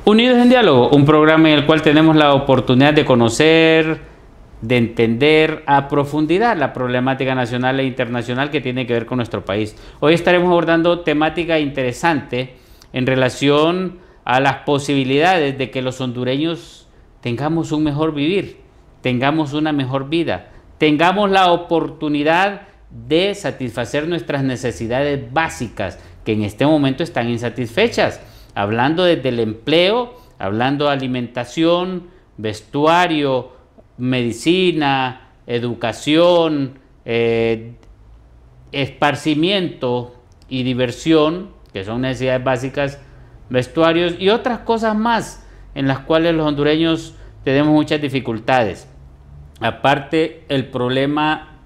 Unidos en Diálogo, un programa en el cual tenemos la oportunidad de conocer, de entender a profundidad la problemática nacional e internacional que tiene que ver con nuestro país. Hoy estaremos abordando temática interesante en relación a las posibilidades de que los hondureños tengamos un mejor vivir, tengamos una mejor vida, tengamos la oportunidad de satisfacer nuestras necesidades básicas que en este momento están insatisfechas. Hablando desde el empleo, hablando de alimentación, vestuario, medicina, educación, esparcimiento y diversión, que son necesidades básicas, vestuarios y otras cosas más en las cuales los hondureños tenemos muchas dificultades. Aparte, el problema,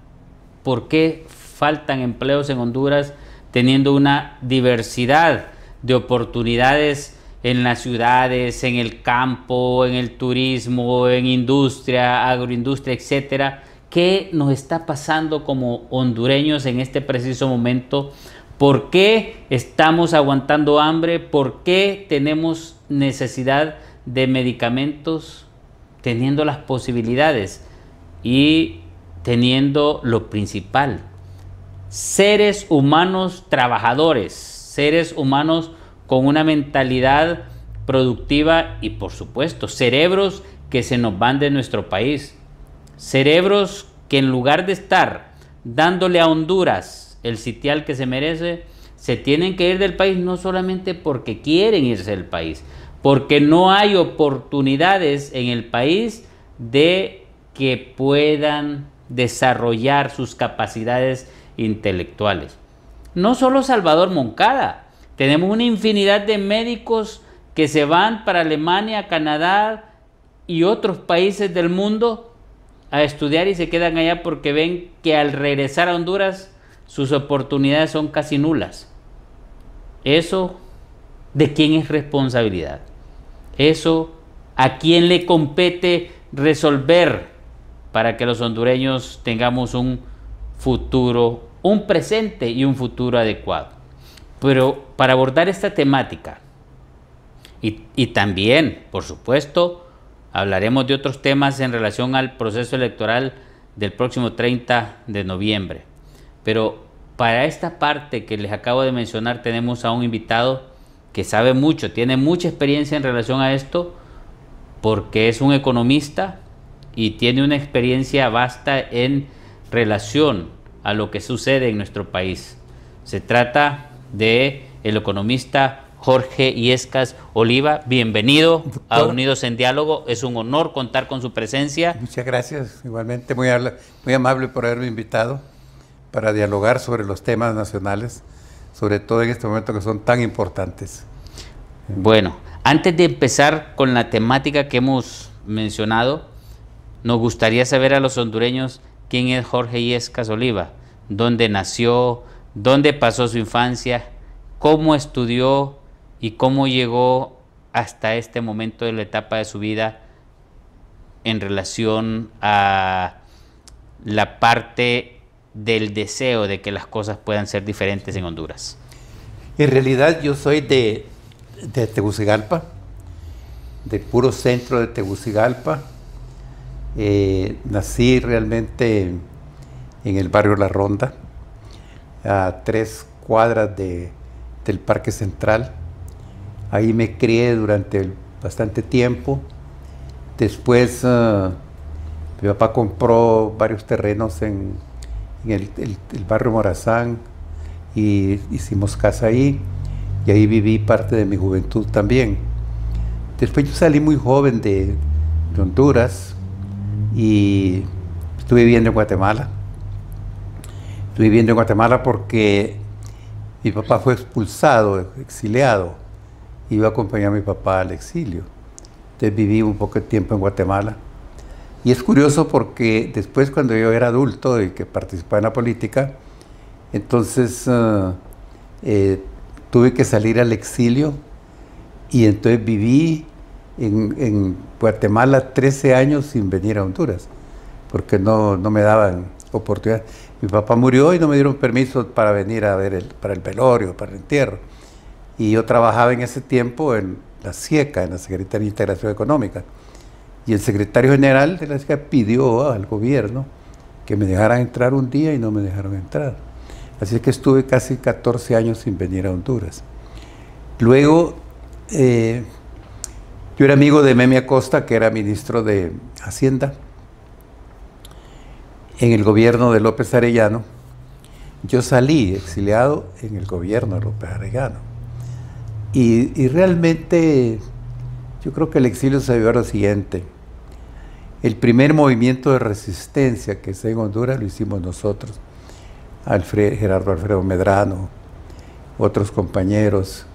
¿por qué faltan empleos en Honduras teniendo una diversidad de oportunidades en las ciudades, en el campo, en el turismo, en industria, agroindustria, etcétera? ¿Qué nos está pasando como hondureños en este preciso momento? ¿Por qué estamos aguantando hambre? ¿Por qué tenemos necesidad de medicamentos teniendo las posibilidades y teniendo lo principal? Seres humanos trabajadores, seres humanos con una mentalidad productiva y, por supuesto, cerebros que se nos van de nuestro país. Cerebros que en lugar de estar dándole a Honduras el sitial que se merece, se tienen que ir del país no solamente porque quieren irse del país, porque no hay oportunidades en el país de que puedan desarrollar sus capacidades intelectuales. No solo Salvador Moncada, tenemos una infinidad de médicos que se van para Alemania, Canadá y otros países del mundo a estudiar y se quedan allá porque ven que al regresar a Honduras sus oportunidades son casi nulas. ¿Eso de quién es responsabilidad? ¿Eso a quién le compete resolver para que los hondureños tengamos un futuro, un presente y un futuro adecuado? Pero para abordar esta temática y también, por supuesto, hablaremos de otros temas en relación al proceso electoral del próximo 30 de noviembre. Pero para esta parte que les acabo de mencionar tenemos a un invitado que sabe mucho, tiene mucha experiencia en relación a esto, porque es un economista y tiene una experiencia vasta en relación a lo que sucede en nuestro país. Se trata de el economista Jorge Illescas Oliva. Bienvenido a Unidos en Diálogo. Es un honor contar con su presencia. Muchas gracias. Igualmente muy amable por haberme invitado para dialogar sobre los temas nacionales, sobre todo en este momento que son tan importantes. Bueno, antes de empezar con la temática que hemos mencionado, nos gustaría saber a los hondureños quién es Jorge Illescas Oliva, dónde nació, dónde pasó su infancia, cómo estudió y cómo llegó hasta este momento de la etapa de su vida en relación a la parte del deseo de que las cosas puedan ser diferentes en Honduras. En realidad yo soy de Tegucigalpa, del puro centro de Tegucigalpa. Nací realmente en el barrio La Ronda, a 3 cuadras del Parque Central. Ahí me crié durante bastante tiempo. Después mi papá compró varios terrenos en el barrio Morazán y hicimos casa ahí, y ahí viví parte de mi juventud también. Después yo salí muy joven de Honduras y estuve viviendo en Guatemala. Estuve viviendo en Guatemala porque mi papá fue expulsado, exiliado, y iba a acompañar a mi papá al exilio. Entonces viví un poco de tiempo en Guatemala. Y es curioso porque después, cuando yo era adulto y que participaba en la política, entonces tuve que salir al exilio, y entonces viví en Guatemala 13 años sin venir a Honduras, porque no me daban oportunidad. Mi papá murió y no me dieron permiso para venir a ver para el velorio, para el entierro. Y yo trabajaba en ese tiempo la SIECA, en la Secretaría de Integración Económica. Y el secretario general de la SIECA pidió al gobierno que me dejaran entrar un día y no me dejaron entrar. Así que estuve casi 14 años sin venir a Honduras. Luego, yo era amigo de Memi Acosta, que era ministro de Hacienda en el gobierno de López Arellano. Yo salí exiliado en el gobierno de López Arellano. Y realmente yo creo que el exilio se debió a lo siguiente. El primer movimiento de resistencia que se en Honduras lo hicimos nosotros. Gerardo Alfredo Medrano, otros compañeros,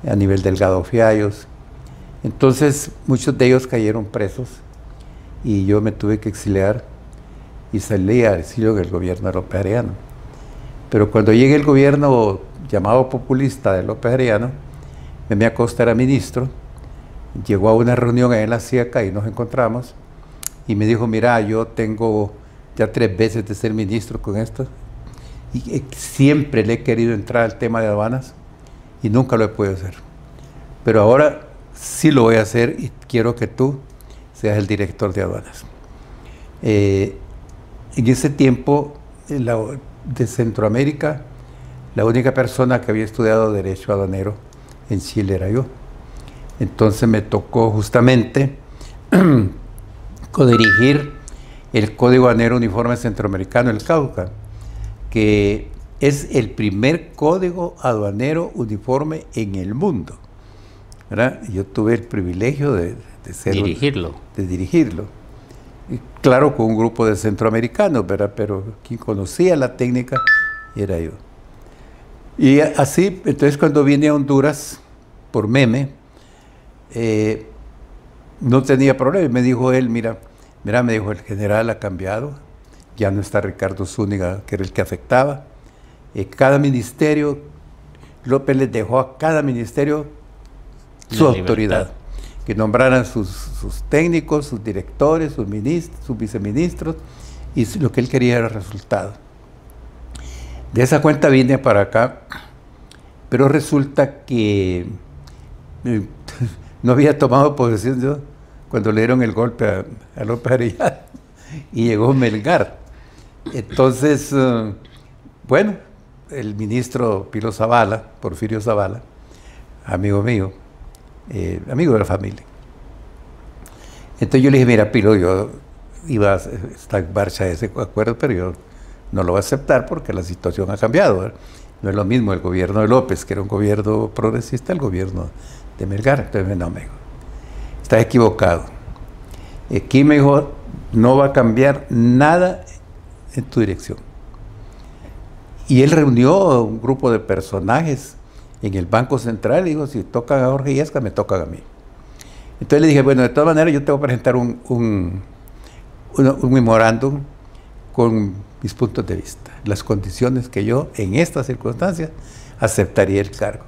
a nivel Delgado Fiallos. Entonces muchos de ellos cayeron presos y yo me tuve que exiliar y salí al exilio del gobierno de López Arellano. Pero cuando llegue el gobierno llamado populista de López Arellano, Memi Acosta era ministro, llegó a una reunión en la SIECA y nos encontramos y me dijo, mira, yo tengo ya 3 veces de ser ministro con esto y siempre le he querido entrar al tema de aduanas y nunca lo he podido hacer. Pero ahora sí lo voy a hacer y quiero que tú seas el director de aduanas. En ese tiempo, de Centroamérica, la única persona que había estudiado Derecho Aduanero en Chile era yo. Entonces me tocó justamente codirigir el Código Aduanero Uniforme Centroamericano, el CAUCA, que es el primer código aduanero uniforme en el mundo, ¿verdad? Yo tuve el privilegio de dirigirlo. Y claro, con un grupo de centroamericanos, ¿verdad? Pero quien conocía la técnica era yo. Y así, entonces cuando vine a Honduras por Meme, no tenía problema. Me dijo él, mira, me dijo, el general ha cambiado, ya no está Ricardo Zúñiga, que era el que afectaba. Cada ministerio, López les dejó a cada ministerio su autoridad, que nombraran sus técnicos, sus directores, sus ministros, sus viceministros, y lo que él quería era resultado. De esa cuenta vine para acá, pero resulta que no había tomado posesión yo cuando le dieron el golpe a López Arellano y llegó Melgar. Entonces, bueno, el ministro Pilo Zavala, Porfirio Zavala, amigo mío, amigo de la familia. Entonces yo le dije, mira, Pilo, yo iba a estar en marcha ese acuerdo, pero yo no lo voy a aceptar porque la situación ha cambiado, ¿verdad? No es lo mismo el gobierno de López, que era un gobierno progresista, el gobierno de Melgar. Entonces, no, me dijo, estás equivocado. Aquí me dijo, no va a cambiar nada en tu dirección. Y él reunió a un grupo de personajes en el Banco Central y dijo, si tocan a Jorge Illescas, me tocan a mí. Entonces le dije, bueno, de todas maneras yo te voy a presentar un memorándum con mis puntos de vista, las condiciones que yo en estas circunstancias aceptaría el cargo.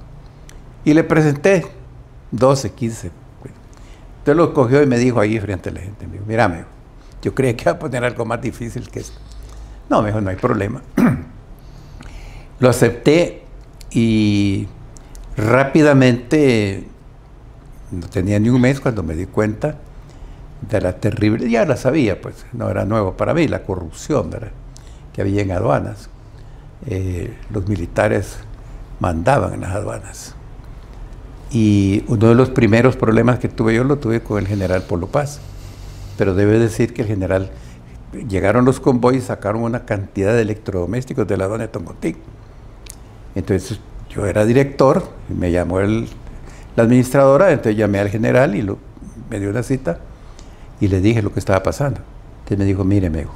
Y le presenté 12, 15. Entonces lo cogió y me dijo ahí frente a la gente, me dijo, mira, amigo, yo creía que iba a poner algo más difícil que esto. No, me dijo, no hay problema. Lo acepté y rápidamente, no tenía ni un mes cuando me di cuenta de la terrible, ya la sabía, pues no era nuevo para mí, la corrupción, ¿verdad?, que había en aduanas. Los militares mandaban en las aduanas. Y uno de los primeros problemas que tuve yo lo tuve con el general Polo Paz. Pero debe decir que el general, llegaron los convoyes, sacaron una cantidad de electrodomésticos de la aduana de Tongotín. Entonces yo era director, y me llamó la administradora, entonces llamé al general y me dio una cita y le dije lo que estaba pasando. Entonces me dijo, mire, me dijo,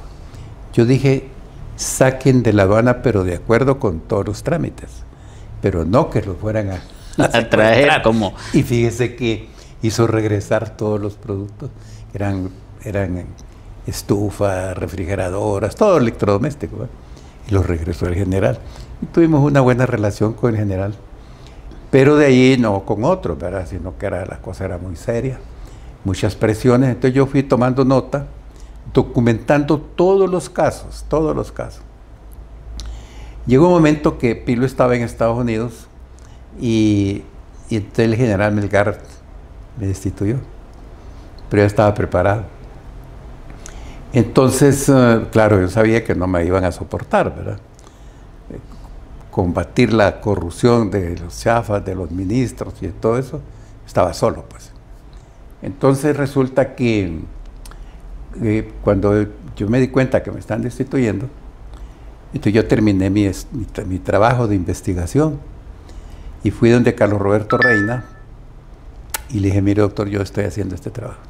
yo dije, saquen de la aduana, pero de acuerdo con todos los trámites, pero no que los fueran a traer como... Y fíjese que hizo regresar todos los productos, eran estufas, refrigeradoras, todo electrodoméstico, ¿eh? Y los regresó el general. Y tuvimos una buena relación con el general, pero de ahí no con otros, ¿verdad?, sino que la cosa era muy seria, muchas presiones. Entonces yo fui tomando nota, documentando todos los casos, todos los casos. Llegó un momento que Pilo estaba en Estados Unidos y entonces el general Melgar me destituyó, pero ya estaba preparado. Entonces, claro, yo sabía que no me iban a soportar, ¿verdad? Combatir la corrupción de los chafas, de los ministros y todo eso, estaba solo, pues. Entonces resulta que cuando yo me di cuenta que me están destituyendo, entonces yo terminé mi trabajo de investigación y fui donde Carlos Roberto Reina y le dije, mire doctor, yo estoy haciendo este trabajo.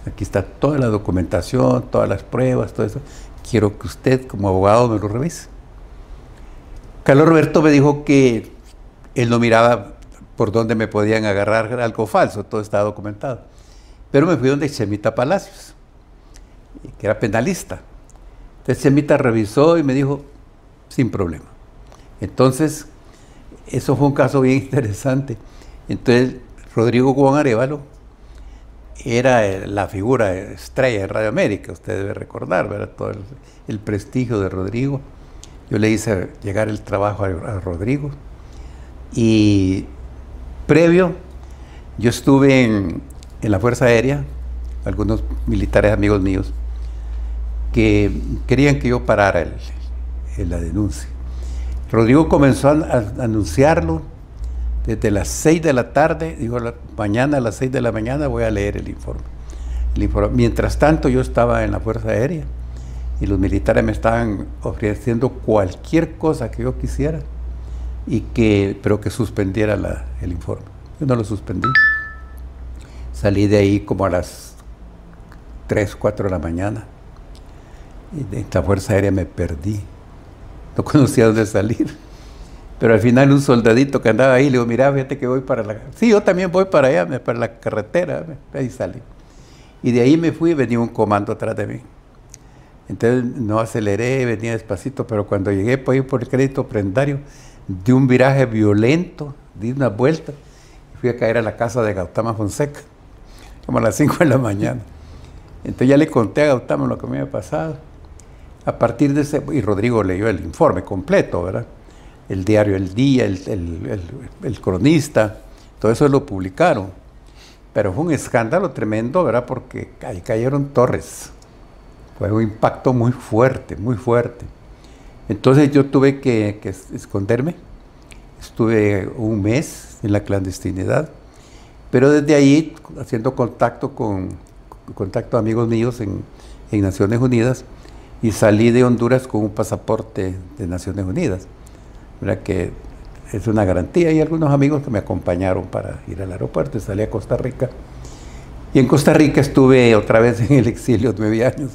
Aquí está toda la documentación, todas las pruebas, todo eso. Quiero que usted como abogado me lo revise. Carlos Roberto me dijo que él no miraba por dónde me podían agarrar algo falso, todo estaba documentado. Pero me fui donde Chemita Palacios, que era penalista. Entonces Chemita revisó y me dijo, sin problema. Entonces, eso fue un caso bien interesante. Entonces, Rodrigo Guón Arévalo era la figura estrella de Radio América, usted debe recordar, ¿verdad? Todo el prestigio de Rodrigo. Yo le hice llegar el trabajo a Rodrigo y previo, yo estuve en la Fuerza Aérea, algunos militares amigos míos, que querían que yo parara la denuncia. Rodrigo comenzó a anunciarlo desde las 6 de la tarde, dijo, mañana a las 6 de la mañana voy a leer el informe. Mientras tanto, yo estaba en la Fuerza Aérea y los militares me estaban ofreciendo cualquier cosa que yo quisiera, pero que suspendiera el informe. Yo no lo suspendí. Salí de ahí como a las 3, 4 de la mañana. Y de la Fuerza Aérea me perdí. No conocía dónde salir. Pero al final un soldadito que andaba ahí, le digo, mira, fíjate que voy para la... Sí, yo también voy para allá, para la carretera. Ahí salí. Y de ahí me fui y venía un comando atrás de mí. Entonces no aceleré, venía despacito, pero cuando llegué por el crédito prendario, di un viraje violento, di una vuelta, y fui a caer a la casa de Gautama Fonseca, como a las 5 de la mañana. Entonces ya le conté a Gautama lo que me había pasado. A partir de ese, y Rodrigo leyó el informe completo, ¿verdad? El diario El Día, el Cronista, todo eso lo publicaron. Pero fue un escándalo tremendo, ¿verdad? Porque ahí cayeron torres. Fue un impacto muy fuerte, muy fuerte. Entonces yo tuve que esconderme. Estuve un mes en la clandestinidad. Pero desde ahí, haciendo contacto a amigos míos en Naciones Unidas, y salí de Honduras con un pasaporte de Naciones Unidas, ¿verdad? Que es una garantía. Y algunos amigos que me acompañaron para ir al aeropuerto y salí a Costa Rica. Y en Costa Rica estuve otra vez en el exilio 9 años,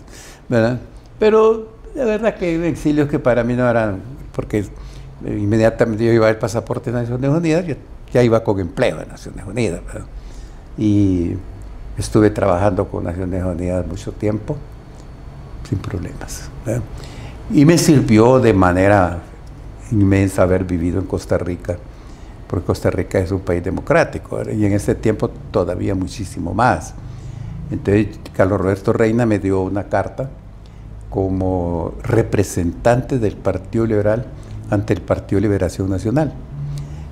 ¿verdad? Pero la verdad que exilios que para mí no eran, porque inmediatamente yo iba al pasaporte de Naciones Unidas, yo ya iba con empleo de Naciones Unidas, ¿verdad? Y estuve trabajando con Naciones Unidas mucho tiempo, sin problemas, ¿verdad? Y me sirvió de manera inmensa haber vivido en Costa Rica, porque Costa Rica es un país democrático, ¿verdad? Y en ese tiempo todavía muchísimo más. Entonces Carlos Roberto Reina me dio una carta como representante del Partido Liberal ante el Partido Liberación Nacional.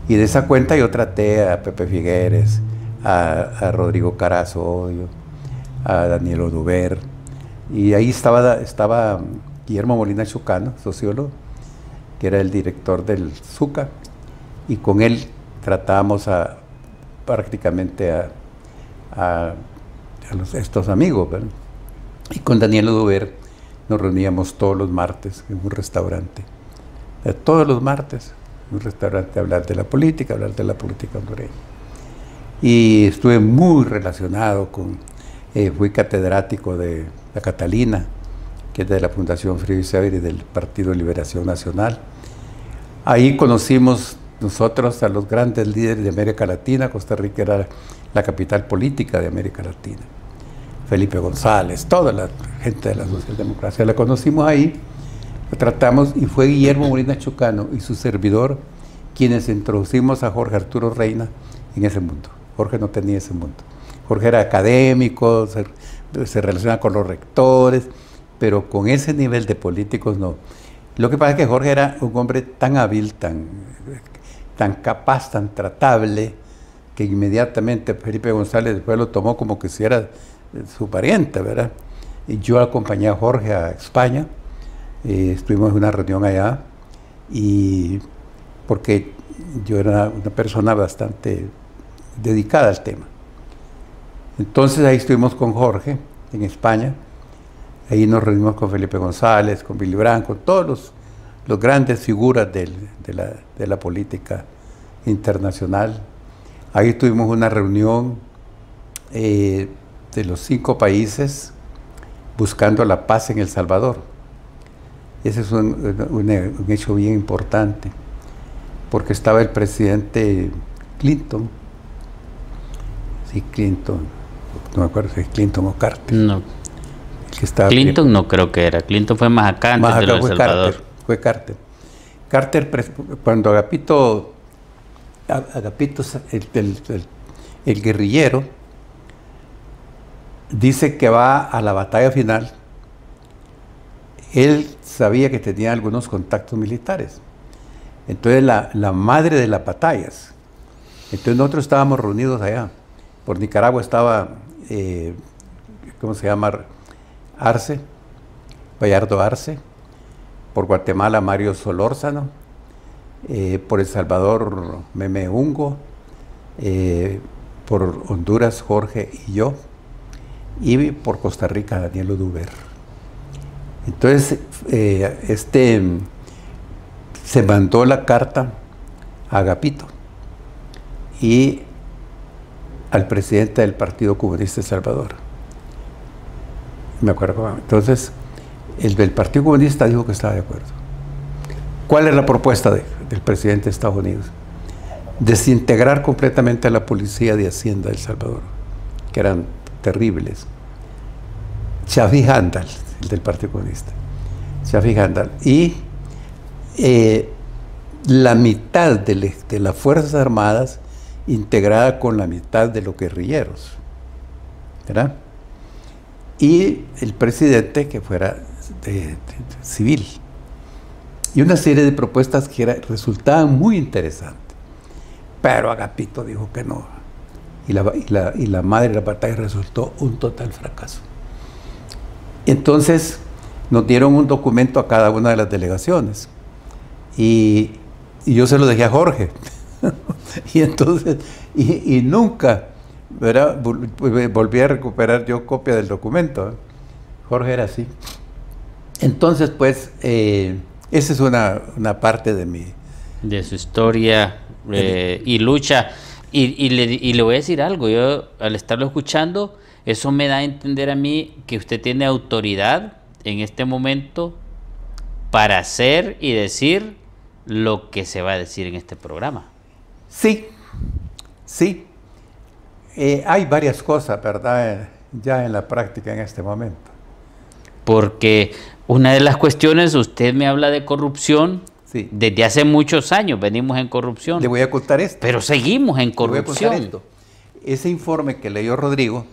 Y de esa cuenta yo traté a Pepe Figueres, a Rodrigo Carazo, a Daniel Oduber, y ahí estaba Guillermo Molina Chocano, sociólogo, que era el director del ZUCA, y con él tratábamos prácticamente a estos amigos, ¿verdad? Y con Daniel Oduber nos reuníamos todos los martes en un restaurante, todos los martes en un restaurante, a hablar de la política hondureña. Y estuve muy relacionado fui catedrático de la Catalina, que es de la Fundación Frío y Severi y del Partido Liberación Nacional. Ahí conocimos nosotros a los grandes líderes de América Latina. Costa Rica era la capital política de América Latina. Felipe González, toda la gente de la socialdemocracia la conocimos ahí, lo tratamos, y fue Guillermo Molina Chocano y su servidor quienes introducimos a Jorge Arturo Reina en ese mundo. Jorge no tenía ese mundo. Jorge era académico, se relaciona con los rectores, pero con ese nivel de políticos no. Lo que pasa es que Jorge era un hombre tan hábil, tan capaz, tan tratable, que inmediatamente Felipe González después lo tomó como que si era su pariente, ¿verdad? Y yo acompañé a Jorge a España, estuvimos en una reunión allá, y porque yo era una persona bastante dedicada al tema. Entonces ahí estuvimos con Jorge en España, ahí nos reunimos con Felipe González, con Willy Brandt, con todos los grandes figuras de la política internacional. Ahí tuvimos una reunión de los 5 países buscando la paz en El Salvador. Ese es un hecho bien importante, porque estaba el presidente Clinton, sí, Clinton, no me acuerdo si es Clinton o Carter. No. El que estaba Clinton no creo que era, Clinton fue más acá antes de El Salvador. Fue Carter. Carter, cuando Agapito, el guerrillero, dice que va a la batalla final, él sabía que tenía algunos contactos militares. Entonces la madre de las batallas, entonces nosotros estábamos reunidos allá. Por Nicaragua estaba, ¿cómo se llama? Arce, Bayardo Arce. Por Guatemala, Mario Solórzano. Por El Salvador, Meme Ungo. Por Honduras, Jorge y yo. Y por Costa Rica, Daniel Oduber. Entonces, se mandó la carta a Agapito y al presidente del Partido Comunista de El Salvador. Me acuerdo. Entonces, el del Partido Comunista dijo que estaba de acuerdo. ¿Cuál es la propuesta del presidente de Estados Unidos? Desintegrar completamente a la policía de Hacienda de El Salvador, que eran terribles. Shafi Handal, el del Partido Comunista. Shafi Handal. Y la mitad de las Fuerzas Armadas integrada con la mitad de los guerrilleros, ¿verdad? Y el presidente que fuera civil. Y una serie de propuestas que resultaban muy interesantes. Pero Agapito dijo que no. Y la madre de la batalla resultó un total fracaso. Entonces nos dieron un documento a cada una de las delegaciones. Y yo se lo dejé a Jorge. Y entonces, y nunca, ¿verdad? Volví a recuperar yo copia del documento. Jorge era así. Entonces, pues, esa es una parte de su historia y lucha. Y le voy a decir algo, yo al estarlo escuchando, eso me da a entender a mí que usted tiene autoridad en este momento para hacer y decir lo que se va a decir en este programa. Sí, sí. Hay varias cosas, ¿verdad? Ya en la práctica en este momento. Porque una de las cuestiones, usted me habla de corrupción. Sí. Desde hace muchos años venimos en corrupción. Le voy a contar esto. Pero seguimos en corrupción. Le voy a contar esto. Ese informe que leyó Rodrigo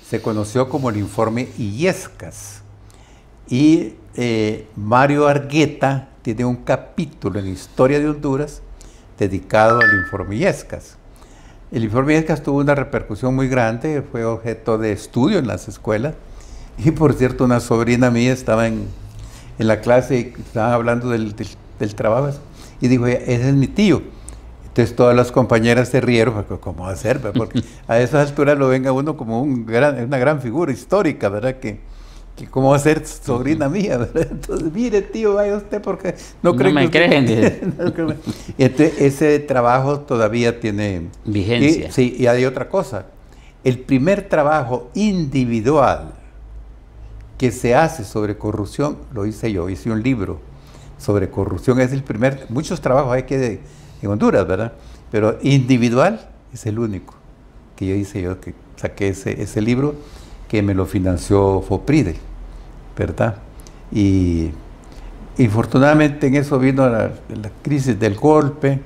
se conoció como el informe Illescas. Y Mario Argueta tiene un capítulo en la historia de Honduras dedicado al informe Illescas. El informe Illescas tuvo una repercusión muy grande, fue objeto de estudio en las escuelas. Y por cierto, una sobrina mía estaba en la clase y estaban hablando del trabajo y dijo, ese es mi tío. Entonces todas las compañeras se rieron, ¿cómo va a ser? Porque a esas alturas lo ven a uno como una gran figura histórica, ¿verdad? Que cómo va a ser sobrina mía, ¿verdad? Entonces, mire tío, vaya usted porque no me creen. Entonces, ese trabajo todavía tiene vigencia. Sí, y hay otra cosa. El primer trabajo individual que se hace sobre corrupción, lo hice yo, hice un libro sobre corrupción, es el primer, muchos trabajos hay que en Honduras, ¿verdad? Pero individual es el único que que saqué ese libro que me lo financió FOPRIDE, ¿verdad? Y infortunadamente en eso vino la crisis del golpe,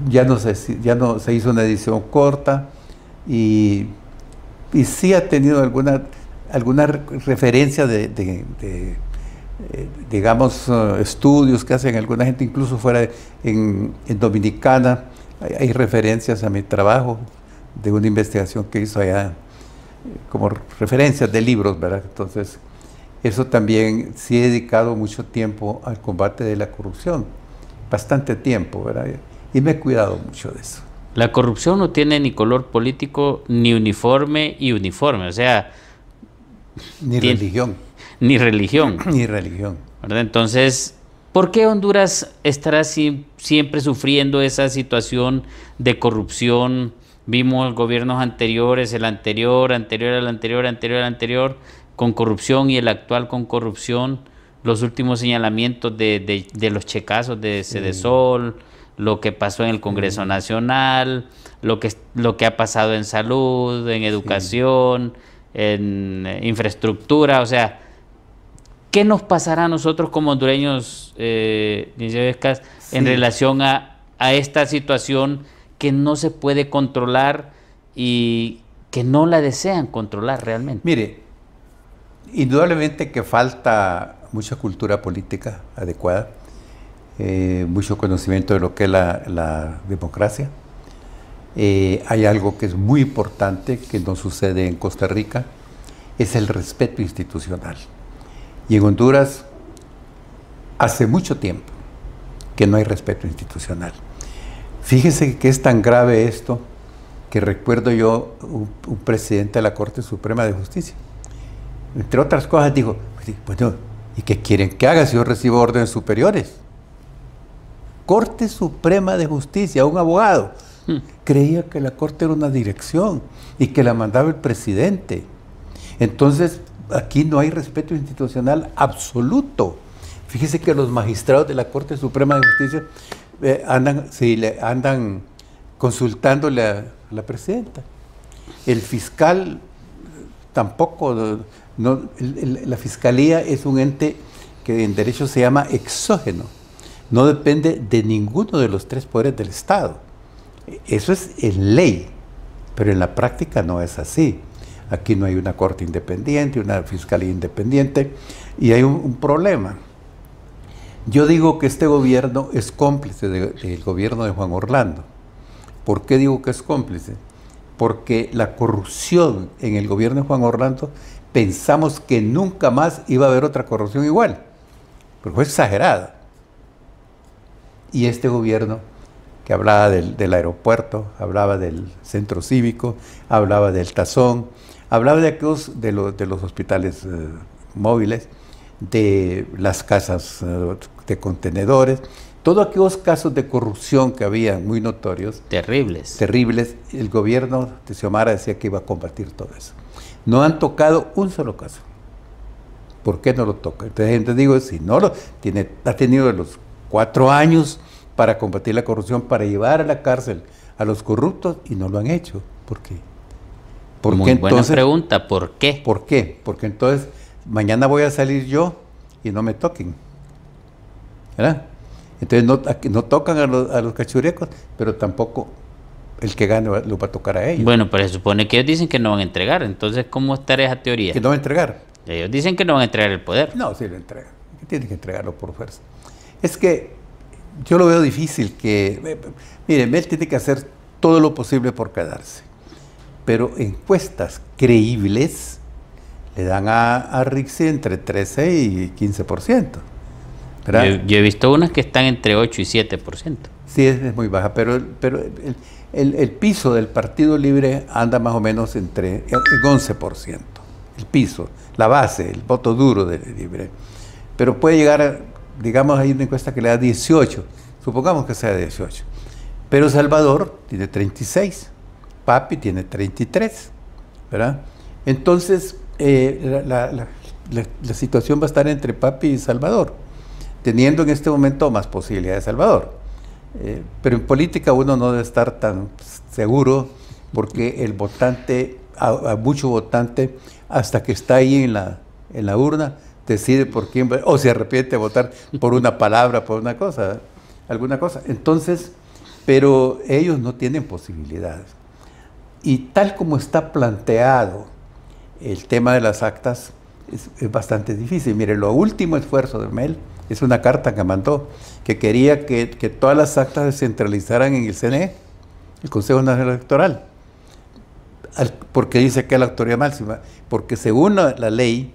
ya no se hizo una edición corta y sí ha tenido alguna referencia digamos, estudios que hacen alguna gente, incluso fuera en Dominicana, hay referencias a mi trabajo de una investigación que hizo allá, como referencias de libros, ¿verdad? Entonces, eso también, sí he dedicado mucho tiempo al combate de la corrupción, bastante tiempo, ¿verdad? Y me he cuidado mucho de eso. La corrupción no tiene ni color político, ni uniforme, o sea... Ni religión. Ni religión. Ni religión. ¿Verdad? Entonces, ¿por qué Honduras estará siempre sufriendo esa situación de corrupción? Vimos gobiernos anteriores, el anterior, al anterior, con corrupción, y el actual con corrupción. Los últimos señalamientos de los checazos de Sedesol, lo que pasó en el Congreso Nacional, lo que ha pasado en salud, en educación, en infraestructura. O sea, ¿qué nos pasará a nosotros como hondureños, en relación a esta situación que no se puede controlar y que no la desean controlar realmente? Mire, indudablemente que falta mucha cultura política adecuada, mucho conocimiento de lo que es la democracia. Hay algo que es muy importante que no sucede en Costa Rica, es el respeto institucional. Y en Honduras hace mucho tiempo que no hay respeto institucional. Fíjese que es tan grave esto que recuerdo yo un presidente de la Corte Suprema de Justicia. Entre otras cosas dijo, bueno, ¿y qué quieren que haga si yo recibo órdenes superiores? Corte Suprema de Justicia, un abogado. Creía que la Corte era una dirección y que la mandaba el presidente. Entonces, aquí no hay respeto institucional absoluto. Fíjese que los magistrados de la Corte Suprema de Justicia andan consultándole a la presidenta. El fiscal tampoco, la fiscalía es un ente que en derecho se llama exógeno. No depende de ninguno de los tres poderes del Estado. Eso es en ley, pero en la práctica no es así. Aquí no hay una corte independiente, una fiscalía independiente, y hay un problema. Yo digo que este gobierno es cómplice del gobierno de Juan Orlando. ¿Por qué digo que es cómplice? Porque la corrupción en el gobierno de Juan Orlando, pensamos que nunca más iba a haber otra corrupción igual, porque fue exagerada. Y este gobierno, que hablaba del aeropuerto, hablaba del centro cívico, hablaba del Tazón, hablaba de aquellos, de los hospitales móviles, de las casas de contenedores, todos aquellos casos de corrupción que había muy notorios. Terribles. Terribles. El gobierno de Xiomara decía que iba a combatir todo eso. No han tocado un solo caso. ¿Por qué no lo toca? Entonces, gente, digo, si no lo tiene, ha tenido los 4 años para combatir la corrupción, para llevar a la cárcel a los corruptos, y no lo han hecho. ¿Por qué? Muy buena pregunta, ¿por qué? ¿Por qué? Porque entonces mañana voy a salir yo y no me toquen, ¿verdad? Entonces no tocan a los cachurecos, pero tampoco el que gane lo va a tocar a ellos. Bueno, pero se supone que ellos dicen que no van a entregar, entonces ¿cómo estará esa teoría? ¿Que no va a entregar? Ellos dicen que no van a entregar el poder. No, sí lo entregan, que tienen que entregarlo por fuerza. Es que yo lo veo difícil que... Miren, él tiene que hacer todo lo posible por quedarse, pero encuestas creíbles le dan a Rixi entre 13 y 15%. Yo he visto unas que están entre 8 y 7%. Sí, es muy baja, pero el piso del Partido Libre anda más o menos entre el 11%. El piso, la base, el voto duro del Libre. Pero puede llegar a, digamos, hay una encuesta que le da 18, supongamos que sea 18. Pero Salvador tiene 36, Papi tiene 33, ¿verdad? Entonces, la situación va a estar entre Papi y Salvador, teniendo en este momento más posibilidades de Salvador. Pero en política uno no debe estar tan seguro, porque el votante, a mucho votante, hasta que está ahí en la urna, decide por quién va, o se arrepiente de votar por una palabra, por una cosa, alguna cosa. Entonces, pero ellos no tienen posibilidades. Y tal como está planteado el tema de las actas, es bastante difícil. Mire, lo último esfuerzo de Mel es una carta que mandó, que quería que todas las actas se centralizaran en el CNE, el Consejo Nacional Electoral. Porque dice que es la autoridad máxima, porque según la ley,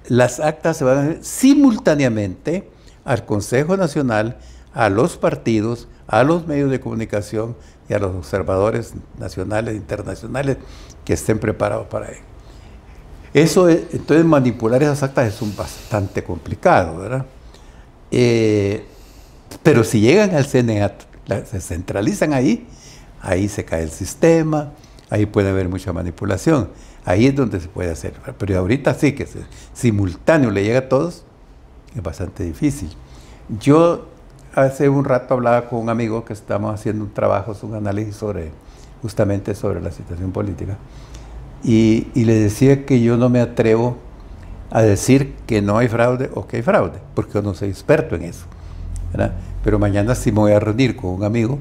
las actas se van a hacer simultáneamente al Consejo Nacional, a los partidos, a los medios de comunicación y a los observadores nacionales e internacionales que estén preparados para ello. Eso entonces manipular esas actas es bastante complicado, ¿verdad? Pero si llegan al CNE, se centralizan ahí se cae el sistema, ahí puede haber mucha manipulación, ahí es donde se puede hacer. Pero ahorita sí que simultáneo le llega a todos, es bastante difícil. Yo hace un rato hablaba con un amigo que estamos haciendo un trabajo, un análisis justamente sobre la situación política, y le decía que yo no me atrevo a decir que no hay fraude o que hay fraude, porque yo no soy experto en eso, ¿verdad? Pero mañana sí me voy a reunir con un amigo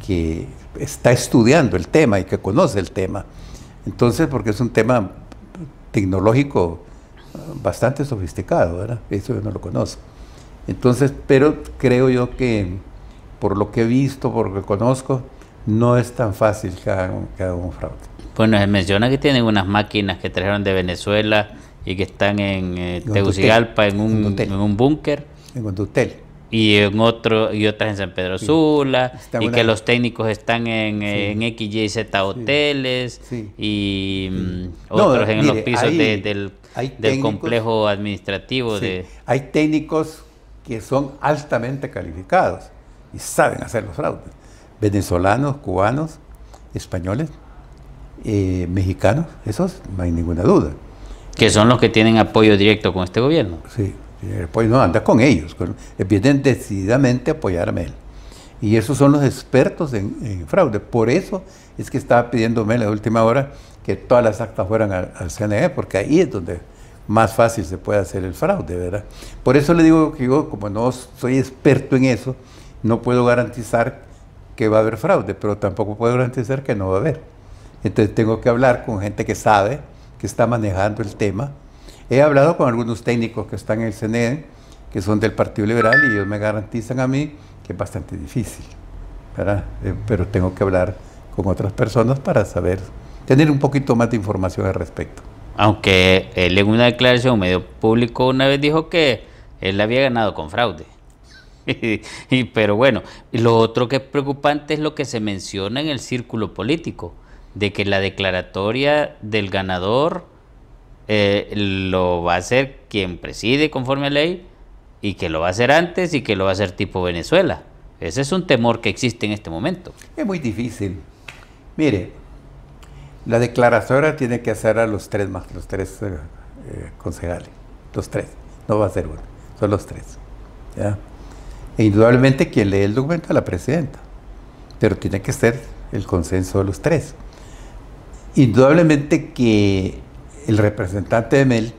que está estudiando el tema y que conoce el tema. Entonces, porque es un tema tecnológico bastante sofisticado, ¿verdad? Eso yo no lo conozco. Entonces, pero creo yo que por lo que he visto, por lo que conozco, no es tan fácil que hagan un fraude. Bueno, se menciona que tienen unas máquinas que trajeron de Venezuela y que están en Tegucigalpa, en un búnker. En un hotel. Y en otras en San Pedro Sula, y que los técnicos están en X, Y, Z hoteles, y otros en los pisos del complejo administrativo. Hay técnicos que son altamente calificados y saben hacer los fraudes. Venezolanos, cubanos, españoles, mexicanos, esos no hay ninguna duda. Que son los que tienen apoyo directo con este gobierno. Sí. Pues no, anda con ellos, vienen decididamente a apoyarme él. Y esos son los expertos en fraude. Por eso es que estaba pidiéndome en la última hora que todas las actas fueran al CNE, porque ahí es donde más fácil se puede hacer el fraude, ¿verdad? Por eso le digo que yo, como no soy experto en eso, no puedo garantizar que va a haber fraude, pero tampoco puedo garantizar que no va a haber. Entonces tengo que hablar con gente que sabe, que está manejando el tema. He hablado con algunos técnicos que están en el CNE, que son del Partido Liberal, y ellos me garantizan a mí que es bastante difícil, ¿verdad? Pero tengo que hablar con otras personas para saber, tener un poquito más de información al respecto. Aunque él en una declaración medio público una vez dijo que él había ganado con fraude. Pero bueno, lo otro que es preocupante es lo que se menciona en el círculo político, de que la declaratoria del ganador lo va a hacer quien preside conforme a ley, y que lo va a hacer antes y que lo va a hacer tipo Venezuela. Ese es un temor que existe en este momento. Es muy difícil. Mire, la declaratoria tiene que hacer a los tres concejales, los tres, no va a ser uno, son los tres, ¿ya? E indudablemente quien lee el documento es la presidenta, pero tiene que ser el consenso de los tres. Indudablemente que el representante de Mel,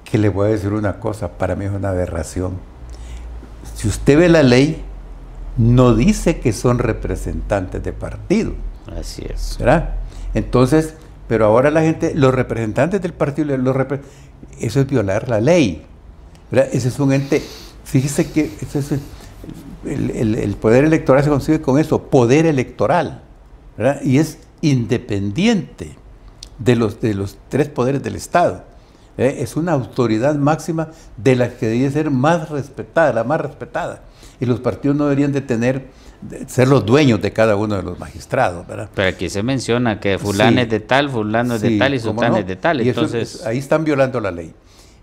que le voy a decir una cosa, para mí es una aberración. Si usted ve la ley, no dice que son representantes de partido. Así es. ¿Verdad? Entonces, pero ahora la gente, los representantes del partido, eso es violar la ley, ¿verdad? Ese es un ente, fíjese que ese es el poder electoral se consigue con eso, poder electoral, ¿verdad? Y es independiente de los tres poderes del Estado. Es una autoridad máxima de la que debe ser más respetada, la más respetada. Y los partidos no deberían de ser los dueños de cada uno de los magistrados, ¿verdad? Pero aquí se menciona que fulano es de tal, fulano es de tal y sultán es de tal. Y entonces ahí están violando la ley.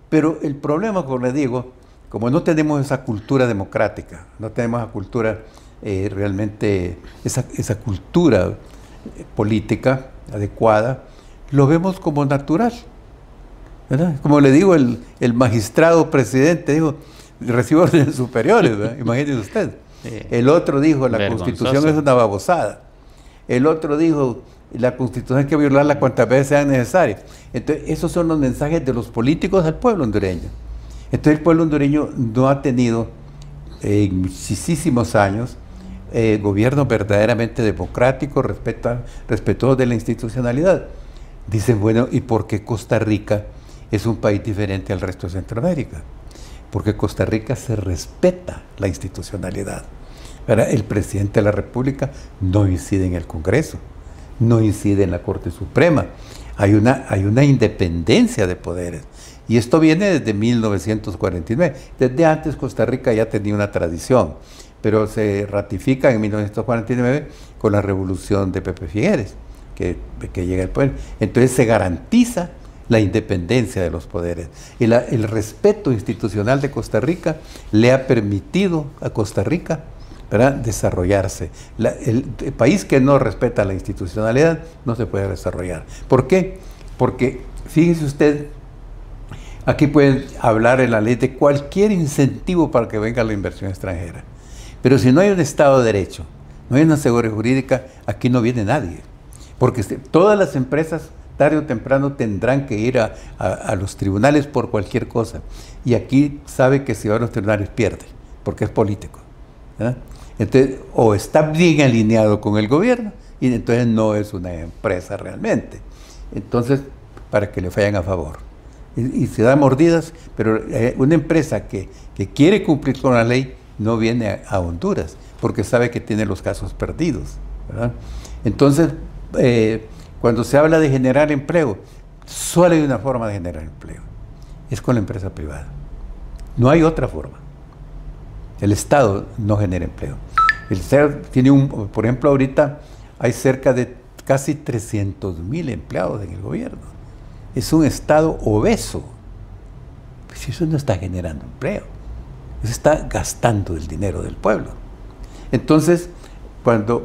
Pero el problema, como les digo, como no tenemos esa cultura democrática, no tenemos esa cultura realmente, esa cultura política adecuada, lo vemos como natural, ¿verdad? Como le digo, el magistrado presidente dijo, recibo órdenes superiores, ¿verdad? Imagínese usted. El otro dijo, la Constitución es una babosada. El otro dijo, la Constitución hay que violarla cuantas veces sean necesarias. Entonces, esos son los mensajes de los políticos al pueblo hondureño. Entonces, el pueblo hondureño no ha tenido en muchísimos años gobierno verdaderamente democrático, respetuoso de la institucionalidad. Dicen, bueno, ¿y por qué Costa Rica es un país diferente al resto de Centroamérica? Porque Costa Rica se respeta la institucionalidad, El presidente de la República no incide en el Congreso, no incide en la Corte Suprema. Hay una independencia de poderes. Y esto viene desde 1949. Desde antes Costa Rica ya tenía una tradición, pero se ratifica en 1949 con la revolución de Pepe Figueres, que llega al poder. Entonces se garantiza la independencia de los poderes. Y el respeto institucional de Costa Rica le ha permitido a Costa Rica, ¿verdad?, desarrollarse. El país que no respeta la institucionalidad no se puede desarrollar. ¿Por qué? Porque, fíjese usted, aquí pueden hablar en la ley de cualquier incentivo para que venga la inversión extranjera. Pero si no hay un Estado de Derecho, no hay una seguridad jurídica, aquí no viene nadie. Porque todas las empresas, tarde o temprano, tendrán que ir a los tribunales por cualquier cosa. Y aquí sabe que si va a los tribunales pierde, porque es político, ¿verdad? Entonces, o está bien alineado con el gobierno, y entonces no es una empresa realmente. Entonces, para que le fallen a favor. Y se da mordidas, pero una empresa que quiere cumplir con la ley no viene a Honduras, porque sabe que tiene los casos perdidos, ¿verdad? Entonces, cuando se habla de generar empleo, solo hay una forma de generar empleo, es con la empresa privada. No hay otra forma. El Estado no genera empleo. El Estado tiene por ejemplo, ahorita hay cerca de casi 300,000 empleados en el gobierno. Es un Estado obeso. Pues eso no está generando empleo. Eso está gastando el dinero del pueblo. Entonces,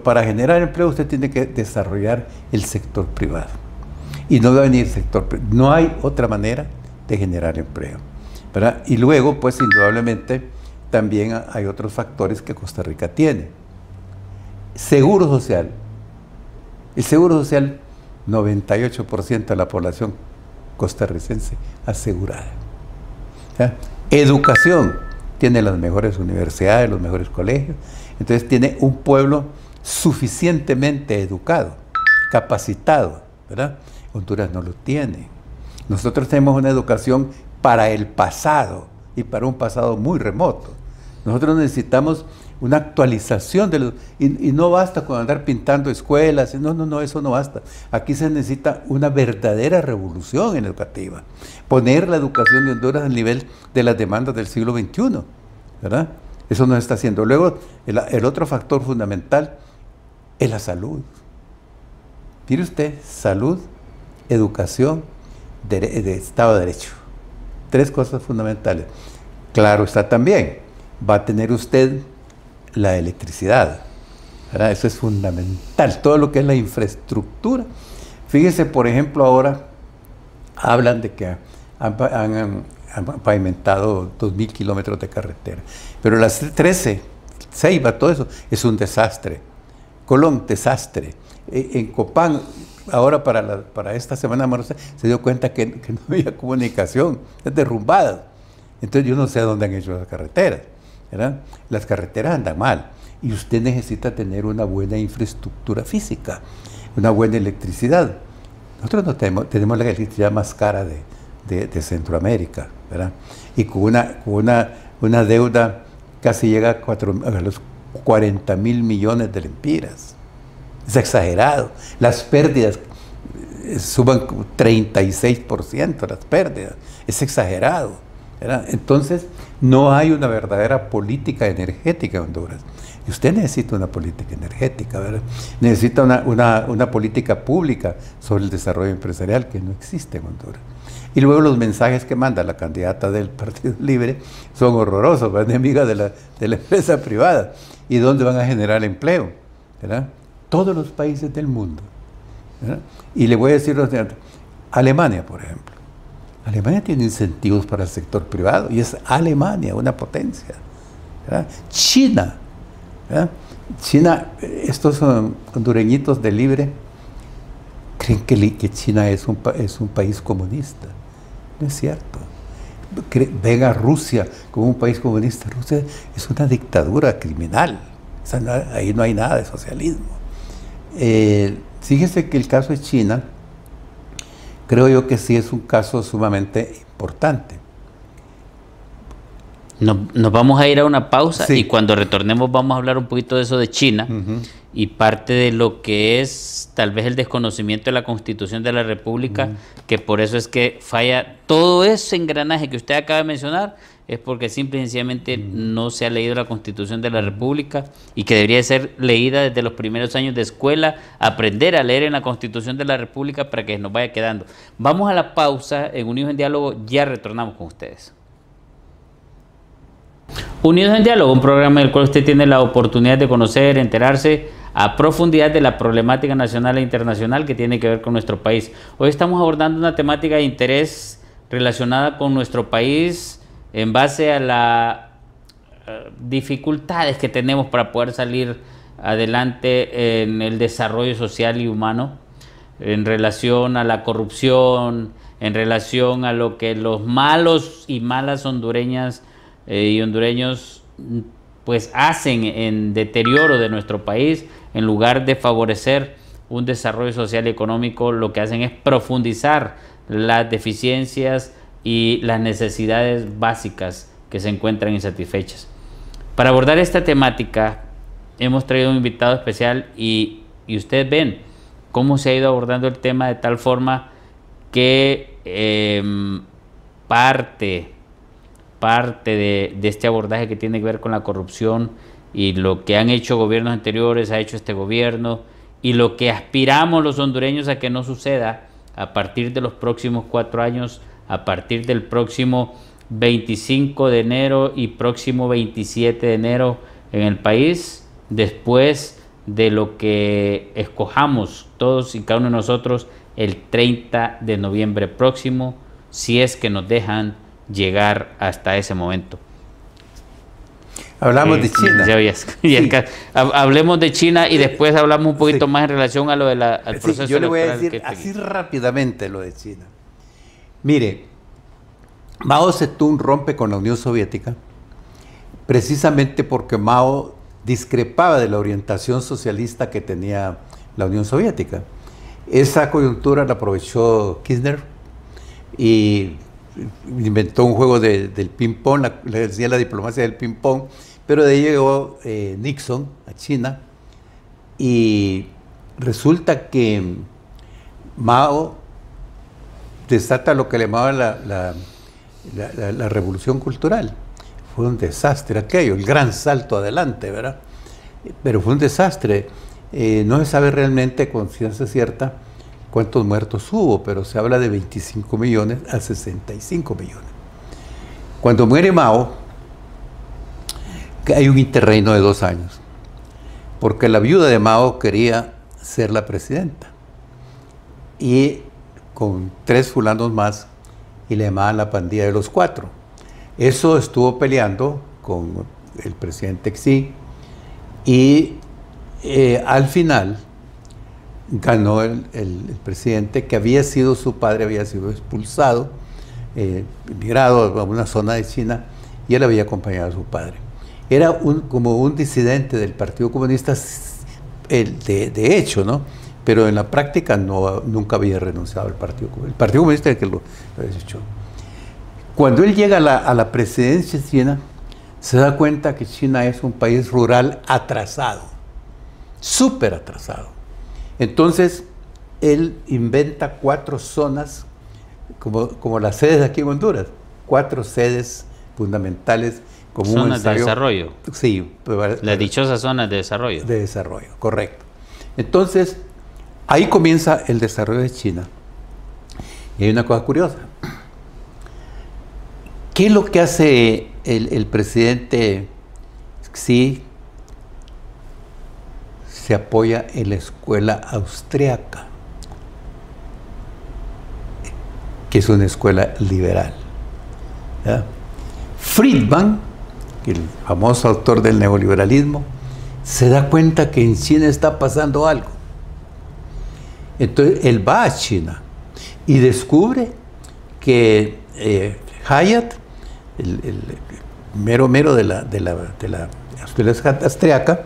para generar empleo usted tiene que desarrollar el sector privado. Y no va a venir sector privado. No hay otra manera de generar empleo, ¿verdad? Y luego, pues indudablemente, también hay otros factores que Costa Rica tiene. Seguro social. El seguro social, 98% de la población costarricense asegurada. ¿Ya? Educación, tiene las mejores universidades, los mejores colegios. Entonces tiene un pueblo suficientemente educado, capacitado, ¿verdad? Honduras no lo tiene. Nosotros tenemos una educación para el pasado y para un pasado muy remoto. Nosotros necesitamos una actualización y no basta con andar pintando escuelas. No, eso no basta. Aquí se necesita una verdadera revolución educativa. Poner la educación de Honduras al nivel de las demandas del siglo XXI, ¿verdad? Eso no se está haciendo. Luego, el otro factor fundamental es la salud. Mire usted, salud, educación, de Estado de Derecho. 3 cosas fundamentales. Claro está también, va a tener usted la electricidad, ¿verdad? Eso es fundamental, todo lo que es la infraestructura. Fíjese, por ejemplo, ahora hablan de que han pavimentado 2,000 kilómetros de carretera, pero las 13, Ceiba, todo eso, es un desastre. Colón, desastre. En Copán, ahora para esta semana, se dio cuenta que no había comunicación, es derrumbada. Entonces yo no sé dónde han hecho las carreteras, ¿verdad? Las carreteras andan mal y usted necesita tener una buena infraestructura física, una buena electricidad. Nosotros no tenemos la electricidad más cara de Centroamérica, ¿verdad? Y con una deuda casi llega a los 40,000 millones de lempiras. Es exagerado. Las pérdidas suban 36% las pérdidas. Es exagerado, ¿verdad? Entonces, no hay una verdadera política energética en Honduras. Y usted necesita una política energética, ¿verdad? Necesita una política pública sobre el desarrollo empresarial que no existe en Honduras. Y luego los mensajes que manda la candidata del Partido Libre son horrorosos, ¿verdad? Enemiga de la empresa privada. ¿Y dónde van a generar empleo? ¿Verdad? Todos los países del mundo, ¿verdad? Y le voy a decir, Alemania, por ejemplo. Alemania tiene incentivos para el sector privado y es Alemania, una potencia, ¿verdad? China, ¿verdad? China, estos hondureñitos de Libre creen que China es un país comunista. No es cierto. Ven a Rusia como un país comunista. Rusia es una dictadura criminal. O sea, ahí no hay nada de socialismo. Fíjese que el caso de China, creo yo que sí es un caso sumamente importante. Nos vamos a ir a una pausa Sí. y cuando retornemos vamos a hablar un poquito de eso de China y parte de lo que es tal vez el desconocimiento de la Constitución de la República, que por eso es que falla todo ese engranaje que usted acaba de mencionar, es porque simple y sencillamente no se ha leído la Constitución de la República y que debería ser leída desde los primeros años de escuela, aprender a leer en la Constitución de la República para que nos vaya quedando. Vamos a la pausa, en Unidos en Diálogo ya retornamos con ustedes. Unidos en Diálogo, un programa en el cual usted tiene la oportunidad de conocer, enterarse a profundidad de la problemática nacional e internacional que tiene que ver con nuestro país. Hoy estamos abordando una temática de interés relacionada con nuestro país en base a las dificultades que tenemos para poder salir adelante en el desarrollo social y humano, en relación a la corrupción, en relación a lo que los malos y malas hondureñas y hondureños pues hacen en deterioro de nuestro país. En lugar de favorecer un desarrollo social y económico, lo que hacen es profundizar las deficiencias y las necesidades básicas que se encuentran insatisfechas. Para abordar esta temática hemos traído un invitado especial y ustedes ven cómo se ha ido abordando el tema de tal forma que parte de este abordaje que tiene que ver con la corrupción y lo que han hecho gobiernos anteriores, ha hecho este gobierno, y lo que aspiramos los hondureños a que no suceda a partir de los próximos 4 años, a partir del próximo 25 de enero y próximo 27 de enero en el país, después de lo que escojamos todos y cada uno de nosotros el 30 de noviembre próximo, si es que nos dejan llegar hasta ese momento. Hablamos de China. Sí. Hablemos de China y después hablamos un poquito más en relación a lo del proceso. Yo le voy a decir así rápidamente lo de China. Mire, Mao Zedong rompe con la Unión Soviética precisamente porque Mao discrepaba de la orientación socialista que tenía la Unión Soviética. Esa coyuntura la aprovechó Kirchner y inventó un juego del ping-pong, le decía la diplomacia del ping-pong, pero de ahí llegó Nixon a China y resulta que Mao desata lo que le llamaban la revolución cultural. Fue un desastre aquello, el gran salto adelante, ¿verdad? Pero fue un desastre. No se sabe realmente con ciencia cierta cuántos muertos hubo, pero se habla de 25 millones a 65 millones. Cuando muere Mao, hay un interreino de 2 años, porque la viuda de Mao quería ser la presidenta, y con 3 fulanos más, y le llamaban la pandilla de los 4. Eso estuvo peleando con el presidente Xi, y al final ganó el presidente que había sido su padre, había sido expulsado, emigrado a una zona de China, y él había acompañado a su padre. Era como un disidente del Partido Comunista, de hecho, ¿no? Pero en la práctica nunca había renunciado al Partido Comunista. El Partido Comunista es el que lo había hecho. Cuando él llega a la presidencia china, se da cuenta que China es un país rural atrasado, súper atrasado. Entonces, él inventa 4 zonas, como las sedes aquí en Honduras, 4 sedes fundamentales, como un zonas de desarrollo. Sí. Las dichosas zonas de desarrollo. De desarrollo, correcto. Entonces, ahí comienza el desarrollo de China. Y hay una cosa curiosa. ¿Qué es lo que hace el presidente Xi? Se apoya en la escuela austriaca, que es una escuela liberal, ¿ya? Friedman, el famoso autor del neoliberalismo, se da cuenta que en China está pasando algo. Entonces él va a China y descubre que Hayat, el mero de la escuela austriaca,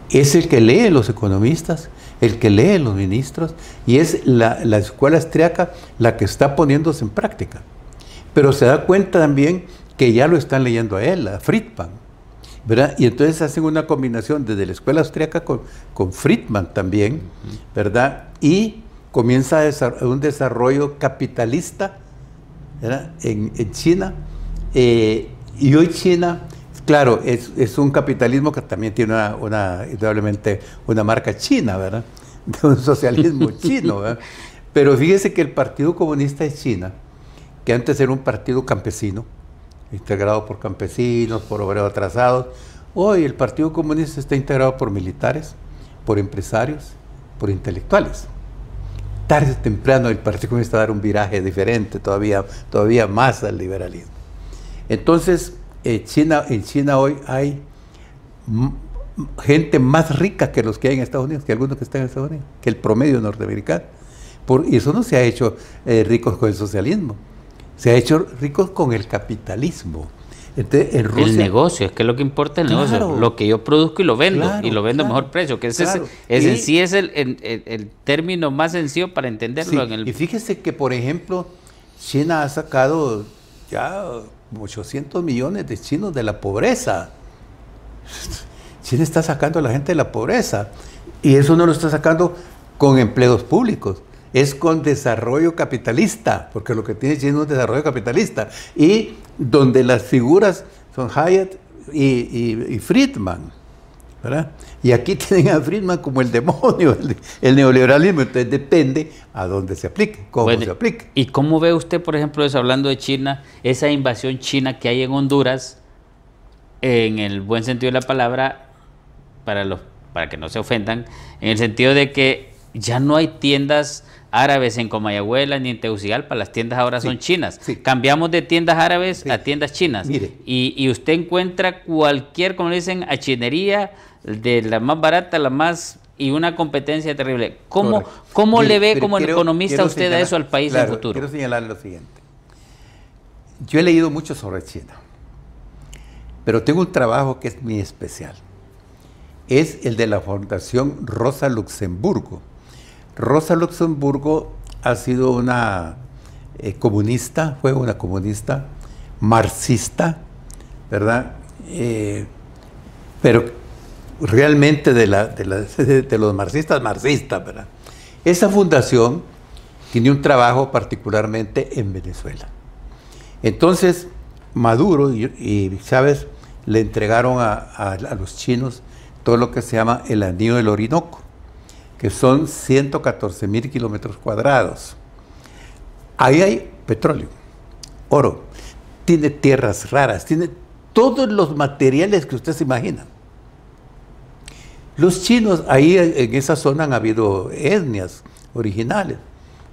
es el que lee los economistas, el que lee los ministros, y es la escuela austriaca la que está poniéndose en práctica. Pero se da cuenta también que ya lo están leyendo a él, a Friedman, ¿verdad? Y entonces hacen una combinación desde la escuela austríaca con Friedman también, ¿verdad? Y comienza un desarrollo capitalista, ¿verdad? En China, y hoy China, claro, es un capitalismo que también tiene indudablemente una marca china, ¿verdad? De un socialismo chino, ¿verdad? Pero fíjese que el Partido Comunista de China, que antes era un partido campesino, integrado por campesinos, por obreros atrasados, hoy el Partido Comunista está integrado por militares, por empresarios, por intelectuales. Tarde o temprano el Partido Comunista va a dar un viraje diferente, todavía más al liberalismo. Entonces, en China hoy hay gente más rica que los que hay en Estados Unidos, que algunos que están en Estados Unidos, que el promedio norteamericano. Y eso no se ha hecho ricos con el socialismo, se ha hecho ricos con el capitalismo. Entonces, en Rusia, el negocio, es que lo que importa es el negocio, lo que yo produzco y lo vendo, y lo vendo a mejor precio, que ese sí es el término más sencillo para entenderlo. Sí, y fíjese que, por ejemplo, China ha sacado ya 800 millones de chinos de la pobreza. China está sacando a la gente de la pobreza, y eso no lo está sacando con empleos públicos, es con desarrollo capitalista, porque lo que tiene China es un desarrollo capitalista, y donde las figuras son Hayek y Friedman, ¿verdad? Y aquí tienen a Friedman como el demonio, el neoliberalismo. Entonces depende a dónde se aplique, cómo se aplique. ¿Y cómo ve usted, por ejemplo, eso, hablando de China, esa invasión china que hay en Honduras, en el buen sentido de la palabra, para que no se ofendan, en el sentido de que ya no hay tiendas árabes en Comayagüela ni en Tegucigalpa, las tiendas ahora son chinas. Sí. Cambiamos de tiendas árabes a tiendas chinas. Mire. Y usted encuentra cualquier, como dicen, achinería, de la más barata, y una competencia terrible. ¿Cómo le ve como economista usted a eso al país en el futuro? Quiero señalar lo siguiente. Yo he leído mucho sobre China, pero tengo un trabajo que es muy especial. Es el de la Fundación Rosa Luxemburgo. Rosa Luxemburgo ha sido una comunista, fue una comunista, marxista, ¿verdad? Pero realmente de los marxistas, ¿verdad? Esa fundación tiene un trabajo particularmente en Venezuela. Entonces, Maduro y Chávez le entregaron a los chinos todo lo que se llama el Anillo del Orinoco, que son 114.000 kilómetros cuadrados. Ahí hay petróleo, oro, tiene tierras raras, tiene todos los materiales que usted se imagina. Los chinos, ahí en esa zona han habido etnias originales,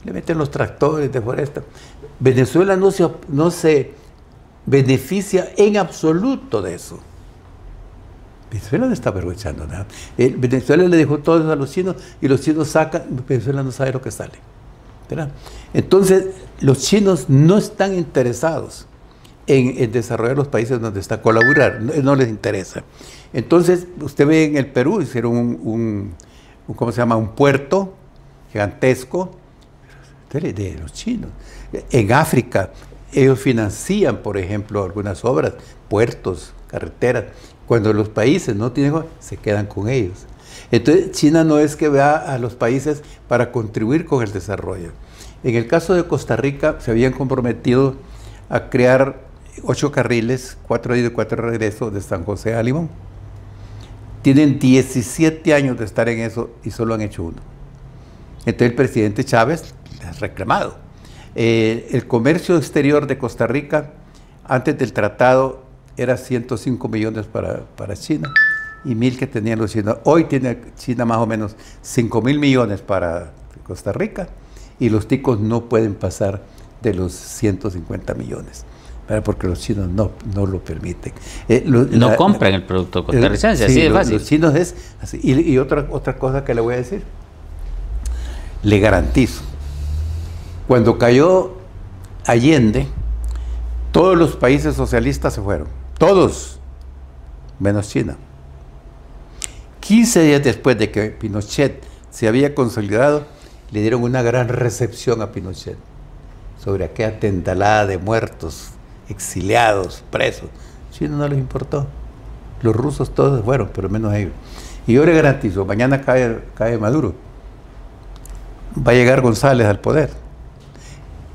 le meten los tractores de foresta. Venezuela no se beneficia en absoluto de eso. Venezuela no está aprovechando nada. Venezuela le dejó todo eso a los chinos y los chinos sacan, Venezuela no sabe lo que sale, ¿verdad? Entonces, los chinos no están interesados en desarrollar los países donde está, colaborar, no les interesa. Entonces, usted ve en el Perú, hicieron ¿cómo se llama? Un puerto gigantesco de los chinos. En África, ellos financian, por ejemplo, algunas obras, puertos, carreteras. Cuando los países no tienen, se quedan con ellos. Entonces, China no es que vea a los países para contribuir con el desarrollo. En el caso de Costa Rica, se habían comprometido a crear 8 carriles, 4 ida y 4 regreso de San José a Limón. Tienen 17 años de estar en eso y solo han hecho uno. Entonces, el presidente Chávez le ha reclamado. El comercio exterior de Costa Rica, antes del tratado, era 105 millones para China y 1.000 que tenían los chinos. Hoy tiene China más o menos 5.000 millones para Costa Rica y los ticos no pueden pasar de los 150 millones, ¿verdad? Porque los chinos no lo permiten. No compran el producto costarricense, así de fácil. Los chinos es así. Y otra cosa que le voy a decir, le garantizo, cuando cayó Allende, todos los países socialistas se fueron. Todos, menos China. 15 días después de que Pinochet se había consolidado, le dieron una gran recepción a Pinochet sobre aquella tendalada de muertos exiliados, presos. China no les importó. Los rusos todos fueron, pero menos ellos. Y yo le garantizo, mañana cae Maduro, va a llegar González al poder.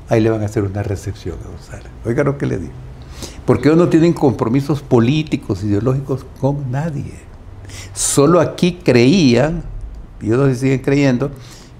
Ahí le van a hacer una recepción a González. Oiga lo que le digo. Porque ellos no tienen compromisos políticos, ideológicos con nadie. Solo aquí creían, y ellos siguen creyendo,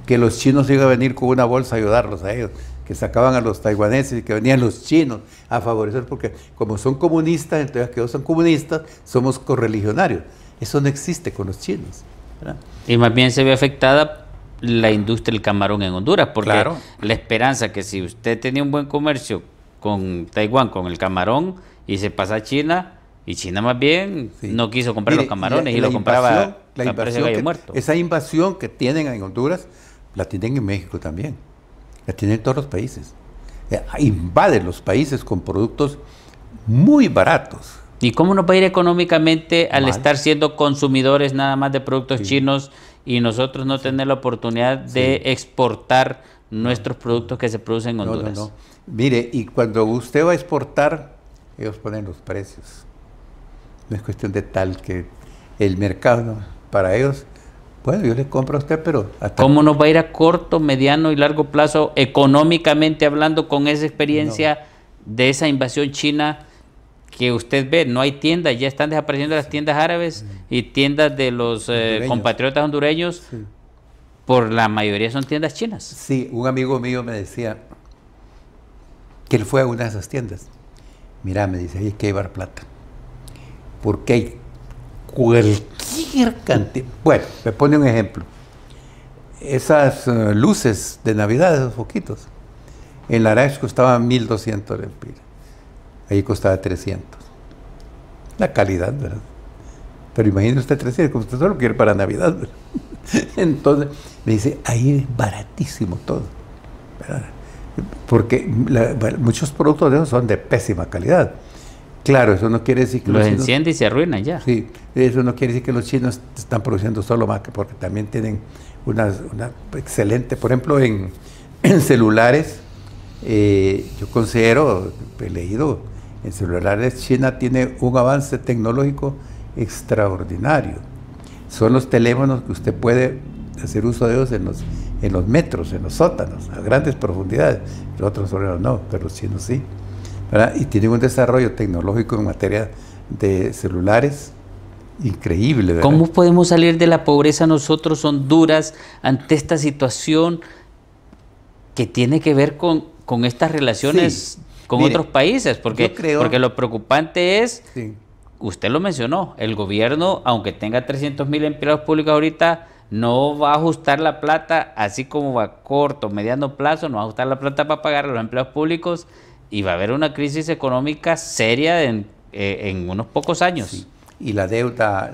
que los chinos iban a venir con una bolsa a ayudarlos a ellos, que sacaban a los taiwaneses y que venían los chinos a favorecer, porque como son comunistas, entonces que ellos son comunistas, somos correligionarios. Eso no existe con los chinos, ¿verdad? Y más bien se ve afectada la industria del camarón en Honduras, porque claro, la esperanza que si usted tenía un buen comercio con Taiwán, con el camarón, y se pasa a China, y China más bien no quiso comprar los camarones y lo compraba a precio de gallo muerto. Esa invasión que tienen en Honduras, la tienen en México también, la tienen en todos los países. Invaden los países con productos muy baratos. ¿Y cómo nos va a ir económicamente al Mal. estar siendo consumidores nada más de productos chinos y nosotros no tener la oportunidad de exportar nuestros productos que se producen en Honduras? No. Mire, y cuando usted va a exportar, ellos ponen los precios. No es cuestión de tal que el mercado, ¿no? Para ellos, bueno, yo le compro a usted, pero... ¿Cómo nos va a ir a corto, mediano y largo plazo, económicamente hablando, con esa experiencia de esa invasión china que usted ve? No hay tiendas, ya están desapareciendo las tiendas árabes y tiendas de los compatriotas hondureños, por la mayoría son tiendas chinas. Sí, un amigo mío me decía que él fue a una de esas tiendas. Mira, me dice, hay que llevar plata, porque hay cualquier cantidad. Bueno, me pone un ejemplo. Esas luces de Navidad, esos foquitos, en la Arax costaban 1.200 lempiras. Ahí costaba 300. La calidad, ¿verdad? Pero imagínese usted 300, como usted solo quiere para Navidad, ¿verdad? Entonces, me dice, ahí es baratísimo todo, ¿verdad? Porque muchos productos de esos son de pésima calidad. Claro, eso no quiere decir que los chinos, enciende y se arruinan ya. Sí, eso no quiere decir que los chinos están produciendo solo más, porque también tienen una excelente, por ejemplo, en celulares, yo considero, he leído, en celulares China tiene un avance tecnológico extraordinario. Son los teléfonos que usted puede hacer uso de ellos en los metros, en los sótanos, a grandes profundidades. Los otros celulares no, pero los chinos sí, ¿verdad? Y tienen un desarrollo tecnológico en materia de celulares increíble, ¿verdad? ¿Cómo podemos salir de la pobreza nosotros, Honduras, ante esta situación que tiene que ver con estas relaciones con otros países? Porque lo preocupante es, usted lo mencionó, el gobierno, aunque tenga 300,000 empleados públicos ahorita, no va a ajustar la plata, así como va a corto, mediano plazo, no va a ajustar la plata para pagar a los empleados públicos, y va a haber una crisis económica seria en unos pocos años. Sí. Y la deuda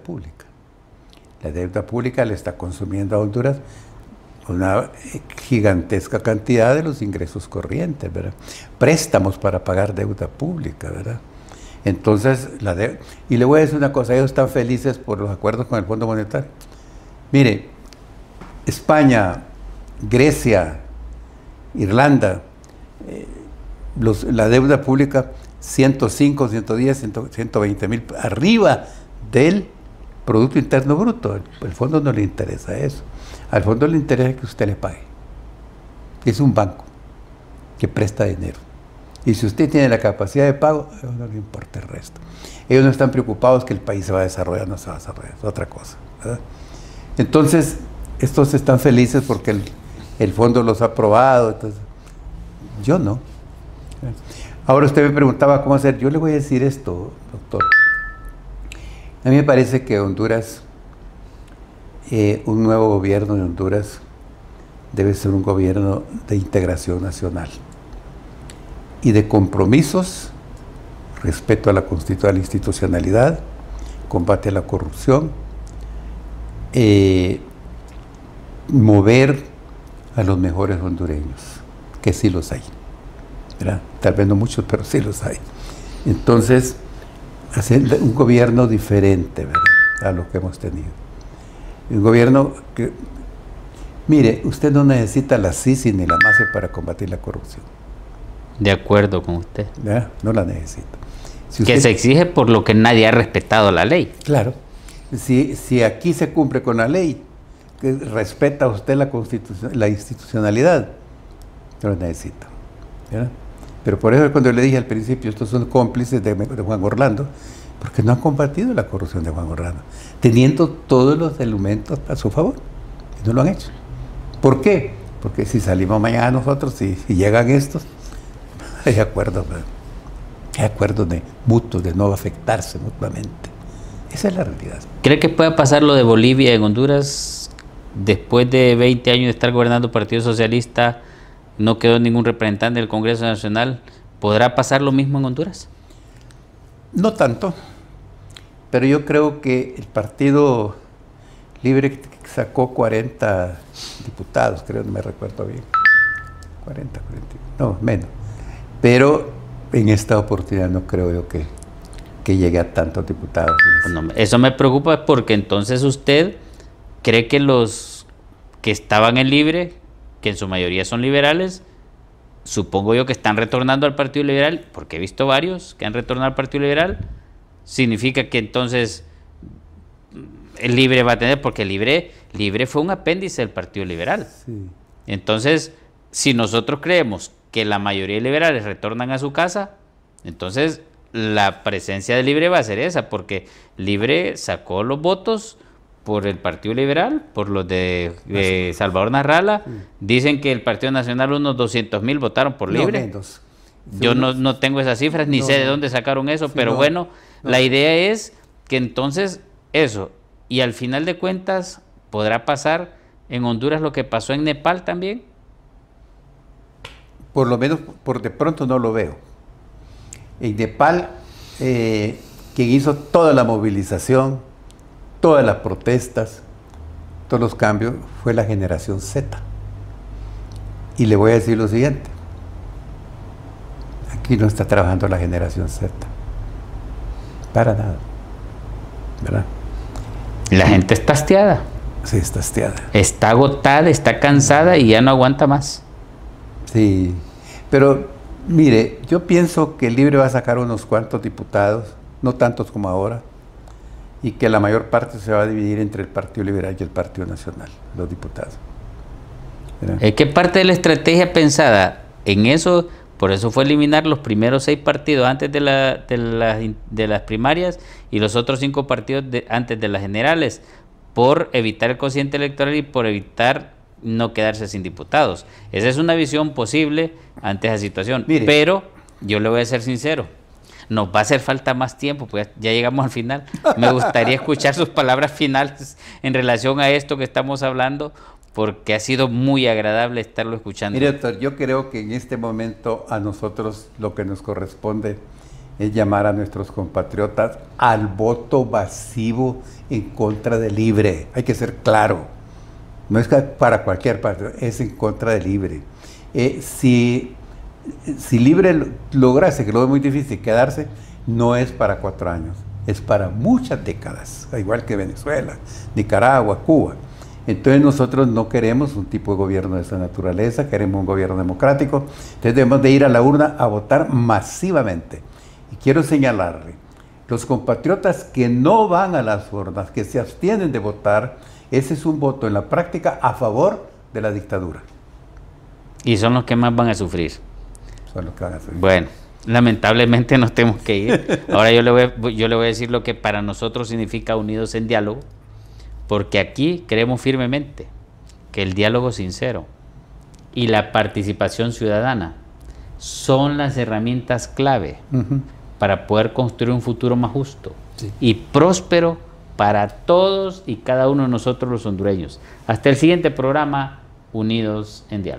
pública. La deuda pública le está consumiendo a Honduras una gigantesca cantidad de los ingresos corrientes, ¿verdad? Préstamos para pagar deuda pública, ¿verdad? Entonces, y le voy a decir una cosa, ellos están felices por los acuerdos con el Fondo Monetario. Mire, España, Grecia, Irlanda, la deuda pública 105, 110, 120 mil, arriba del Producto Interno Bruto. El fondo no le interesa eso. Al fondo le interesa que usted le pague. Es un banco que presta dinero. Y si usted tiene la capacidad de pago, a ellos no le importa el resto. Ellos no están preocupados que el país se va a desarrollar, no se va a desarrollar, es otra cosa, ¿verdad? Entonces, estos están felices porque el fondo los ha aprobado. Entonces, yo no. Ahora usted me preguntaba cómo hacer. Yo le voy a decir esto, doctor. A mí me parece que Honduras, un nuevo gobierno de Honduras, debe ser un gobierno de integración nacional y de compromisos, respeto a la institucionalidad, combate a la corrupción, mover a los mejores hondureños, que sí los hay, ¿verdad? Tal vez no muchos, pero sí los hay. Entonces, hacer un gobierno diferente, ¿verdad?, a lo que hemos tenido. Un gobierno que, mire, usted no necesita la CICI ni la MASE para combatir la corrupción. De acuerdo con usted. ¿Verdad? No la necesito. Si que usted, se exige por lo que nadie ha respetado la ley. Claro. Si aquí se cumple con la ley, que respeta usted la institucionalidad, no la necesito. ¿Verdad? Pero por eso cuando le dije al principio, estos son cómplices de Juan Orlando, porque no han combatido la corrupción de Juan Orlando, teniendo todos los elementos a su favor, y no lo han hecho. ¿Por qué? Porque si salimos mañana nosotros y llegan estos, hay acuerdos de mutuos, de no afectarse mutuamente. Esa es la realidad. ¿Cree que pueda pasar lo de Bolivia en Honduras? Después de 20 años de estar gobernando el Partido Socialista, no quedó ningún representante del Congreso Nacional. ¿Podrá pasar lo mismo en Honduras? No tanto, pero yo creo que el Partido Libre sacó 40 diputados, creo, no me recuerdo bien. 40, no, menos. Pero en esta oportunidad no creo yo que llegue a tantos diputados. Bueno, eso me preocupa porque entonces usted cree que los que estaban en Libre, que en su mayoría son liberales, supongo yo que están retornando al Partido Liberal, porque he visto varios que han retornado al Partido Liberal, significa que entonces el Libre va a tener, porque Libre fue un apéndice del Partido Liberal. Sí. Entonces, si nosotros creemos que la mayoría de liberales retornan a su casa, entonces la presencia de Libre va a ser esa, porque Libre sacó los votos por el Partido Liberal, por los de Salvador Narrala. Dicen que el Partido Nacional unos 200,000 votaron por Libre. Menos. Yo no tengo esas cifras, ni sé de dónde sacaron eso, sí, pero bueno, la idea es que entonces eso, y al final de cuentas, ¿podrá pasar en Honduras lo que pasó en Nepal también? Por lo menos, por de pronto no lo veo. En Nepal, quien hizo toda la movilización, todas las protestas, todos los cambios, fue la generación Z. Y le voy a decir lo siguiente. Aquí no está trabajando la generación Z. Para nada. ¿Verdad? La gente está hastiada. Sí, está hastiada. Está agotada, está cansada y ya no aguanta más. Sí, pero mire, yo pienso que el Libre va a sacar unos cuantos diputados, no tantos como ahora, y que la mayor parte se va a dividir entre el Partido Liberal y el Partido Nacional, los diputados. Es que parte de la estrategia pensada en eso, por eso fue eliminar los primeros 6 partidos antes de las primarias y los otros 5 partidos antes de las generales, por evitar el cociente electoral y por evitar no quedarse sin diputados. Esa es una visión posible ante esa situación. Mire, pero yo le voy a ser sincero, nos va a hacer falta más tiempo, pues ya llegamos al final. Me gustaría escuchar sus palabras finales en relación a esto que estamos hablando, porque ha sido muy agradable estarlo escuchando. Mire, doctor, yo creo que en este momento a nosotros lo que nos corresponde es llamar a nuestros compatriotas al voto masivo en contra de Libre. Hay que ser claro. No es para cualquier partido, es en contra de Libre. Si Libre lograse, que lo es muy difícil, quedarse, no es para 4 años, es para muchas décadas, igual que Venezuela, Nicaragua, Cuba. Entonces nosotros no queremos un tipo de gobierno de esa naturaleza, queremos un gobierno democrático, entonces debemos de ir a la urna a votar masivamente. Y quiero señalarle, los compatriotas que no van a las urnas, que se abstienen de votar, ese es un voto en la práctica a favor de la dictadura. Y son los que más van a sufrir. Son los que van a sufrir. Bueno, lamentablemente nos tenemos que ir. Ahora yo le voy a decir lo que para nosotros significa Unidos en Diálogo, porque aquí creemos firmemente que el diálogo sincero y la participación ciudadana son las herramientas clave para poder construir un futuro más justo y próspero para todos y cada uno de nosotros los hondureños. Hasta el siguiente programa, Unidos en Diálogo.